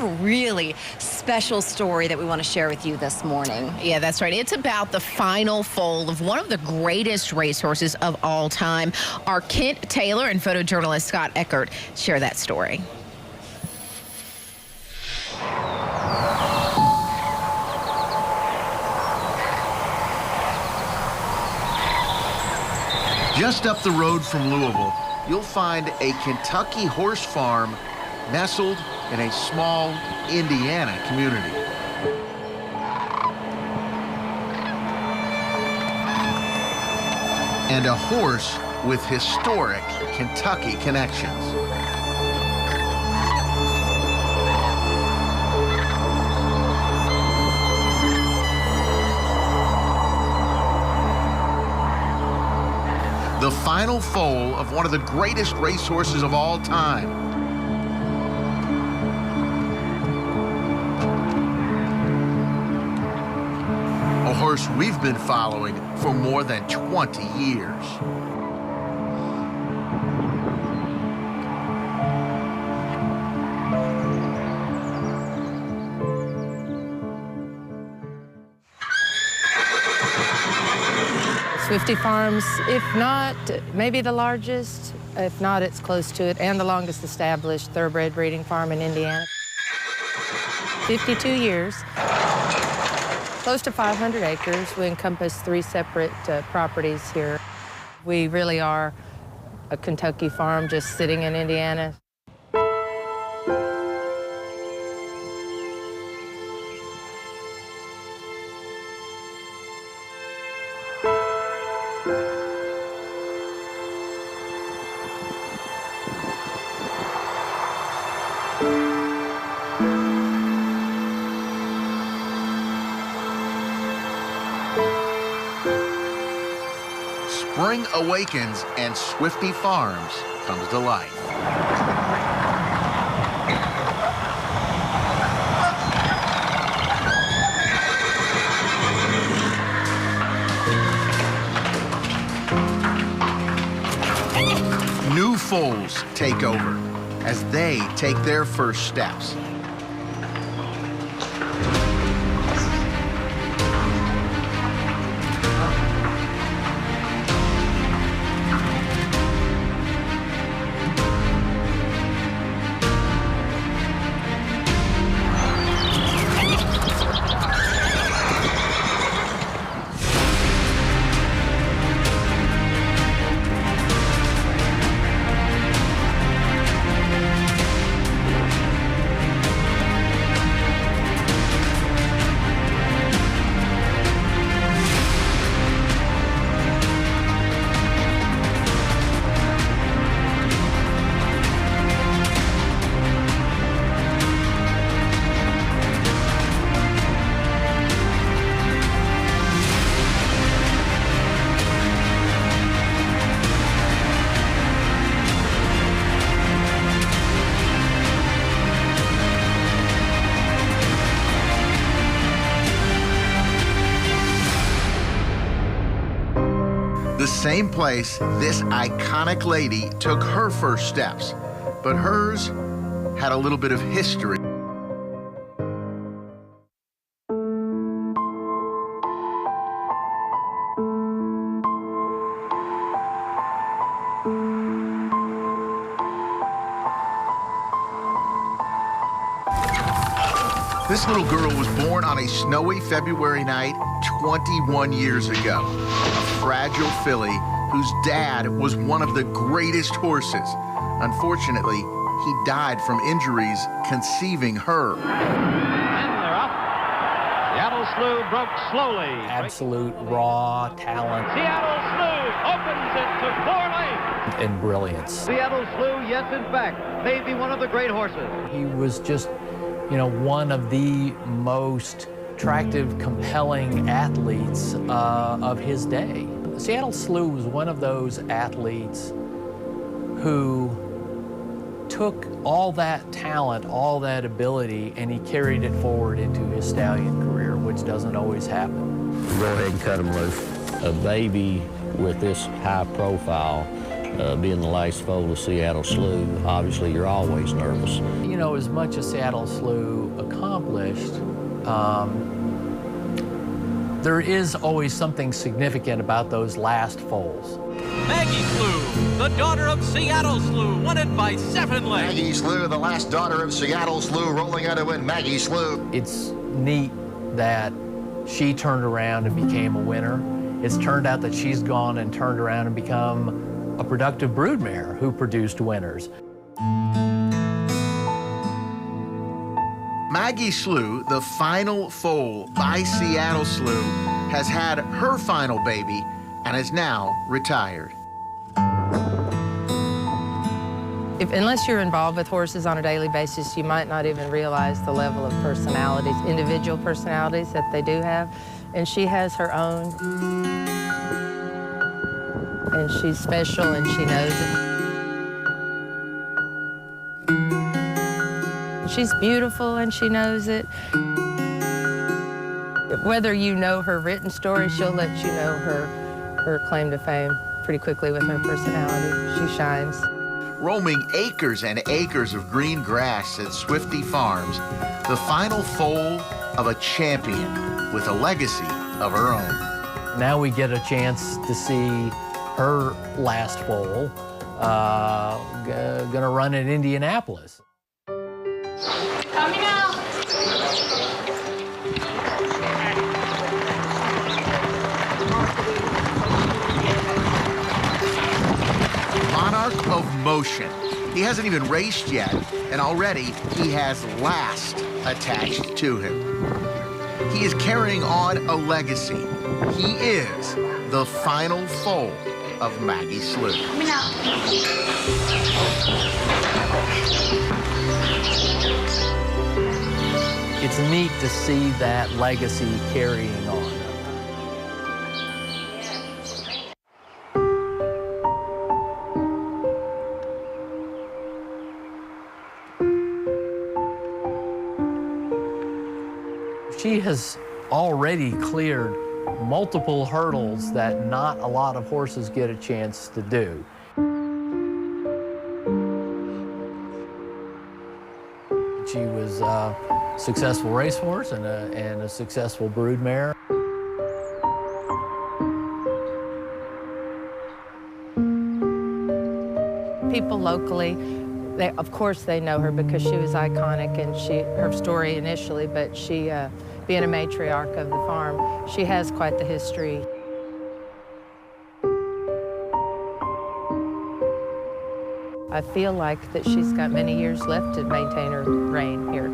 really special story that we want to share with you this morning. Yeah, that's right. It's about the final foal of one of the greatest racehorses of all time. Our Kent Taylor and photojournalist Scott Eckert share that story. Just up the road from Louisville, you'll find a Kentucky horse farm nestled in a small Indiana community. And a horse with historic Kentucky connections. The final foal of one of the greatest racehorses of all time. A horse we've been following for more than 20 years. Swifty Farms, if not, maybe the largest. If not, it's close to it, and the longest established thoroughbred breeding farm in Indiana. 52 years, close to 500 acres. We encompass 3 separate properties here. We really are a Kentucky farm just sitting in Indiana. Spring awakens and Swifty Farms comes to life. New foals take over as they take their first steps. The same place this iconic lady took her first steps, but hers had a little bit of history. This little girl was born on a snowy February night 21 years ago. A fragile filly whose dad was one of the greatest horses. Unfortunately, he died from injuries conceiving her. And they're up. Seattle Slew broke slowly. Absolute raw talent. Seattle Slew opens it to 4 lengths. And brilliance. Seattle Slew, yes, in fact, may be one of the great horses. He was just, you know, one of the most attractive, compelling athletes of his day. Seattle Slew was one of those athletes who took all that talent, all that ability, and he carried it forward into his stallion career, which doesn't always happen. Go ahead and cut him loose. A baby with this high profile being the last foal of Seattle Slew, obviously you're always nervous. You know, as much as Seattle Slew accomplished, there is always something significant about those last foals. Maggie Slew, the daughter of Seattle Slew, won it by 7 lengths. Maggie Slew, the last daughter of Seattle Slew, rolling out to win. Maggie Slew. It's neat that she turned around and became a winner. It's turned out that she's gone and turned around and become a productive broodmare who produced winners. Maggie Slew, the final foal by Seattle Slew, has had her final baby and is now retired. Unless you're involved with horses on a daily basis, you might not even realize the level of personalities, individual personalities that they do have. And she has her own. And she's special and she knows it. She's beautiful and she knows it. Whether you know her written story, she'll let you know her claim to fame pretty quickly with her personality. She shines. Roaming acres and acres of green grass at Swifty Farms, the final foal of a champion with a legacy of her own. Now we get a chance to see her last foal gonna run in Indianapolis. Coming out. Monarch of Motion. He hasn't even raced yet, and already he has last attached to him. He is carrying on a legacy. He is the final foal of Maggie Slew. Coming out. It's neat to see that legacy carrying on. She has already cleared multiple hurdles that not a lot of horses get a chance to do. She was a successful racehorse and a successful broodmare. People locally, of course they know her because she was iconic and her story initially, but she, being a matriarch of the farm, she has quite the history. I feel like that she's got many years left to maintain her reign here.